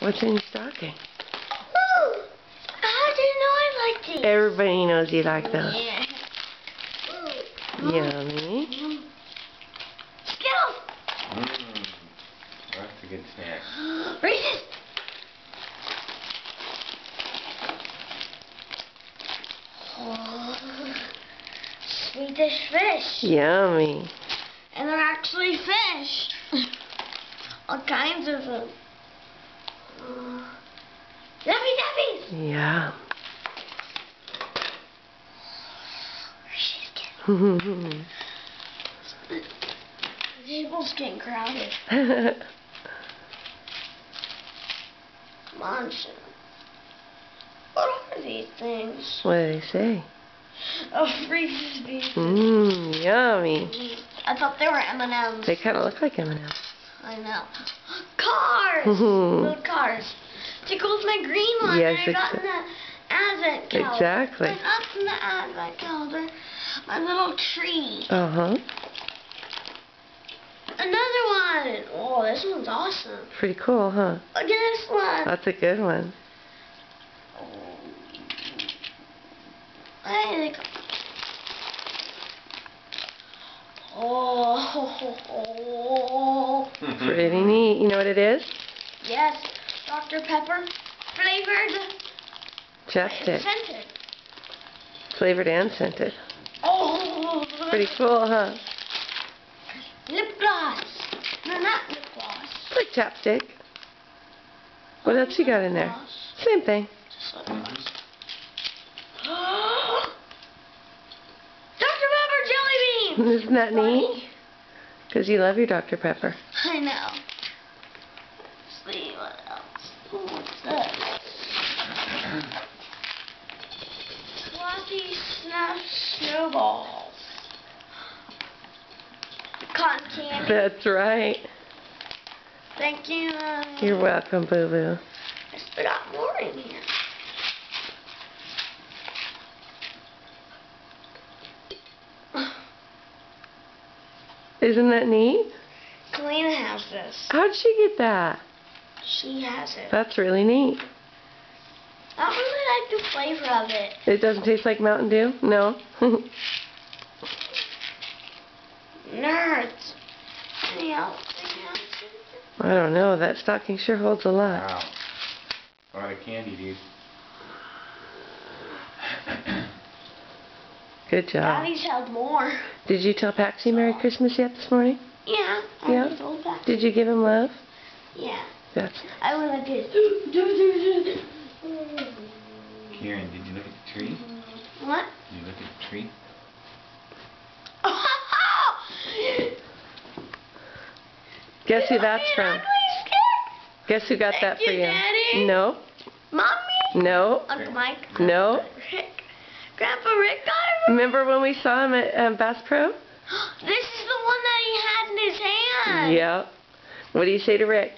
What's in your stocking? Ooh, how do you know I like these? Everybody knows you like those. Yeah. Yummy. Skittles! That's a good snack. Reese's! Oh, Swedish fish. Yummy. And they're actually fish. All kinds of them. Laffy Tappies! Yeah. The table's getting crowded. Come on, Sue. What are these things? What do they say? Oh, Reese's Pieces. Yummy. I thought they were M&M's. They kind of look like M&M's. I know. Cars! Little cars. Tickles my green one. Yes, I got in the advent calendar. Exactly. What's up in the advent calendar? My little tree. Uh-huh. Another one. Oh, this one's awesome. Pretty cool, huh? Look at this one. That's a good one. Hey, oh. Pretty neat. You know what it is? Yes, Dr. Pepper flavored. Chapstick. Scented. Flavored and scented. Oh. Pretty cool, huh? Lip gloss. No, not lip gloss. It's like chapstick. What else you got in there? Same thing. Just lip gloss. Dr. Pepper jelly bean. Isn't that neat? Because you love your Dr. Pepper. I know. Let's see what else. Ooh, what's this? Fluffy Snap Snowballs. Cotton candy. That's right. Thank you. You're welcome, Boo-Boo. I still got more in here. Isn't that neat? Kalina has this. How'd she get that? She has it. That's really neat. I don't really like the flavor of it. It doesn't taste like Mountain Dew? No? Nerds. Any else? I don't know. That stocking sure holds a lot. Wow. A lot of candy, dude. Good job. Daddy's held more. Did you tell Paxi Merry Christmas yet this morning? Yeah. I already told that. Did you give him love? Yeah. That's I went like this. Kieran, did you look at the tree? What? Did you look at the tree? Guess who that's from? Guess who got that for you? Daddy. No. Mommy? No. Uncle Mike? No. Rick? Grandpa Rick got it? Remember when we saw him at Bass Pro? This is the one that he had in his hand. Yeah. What do you say to Rick?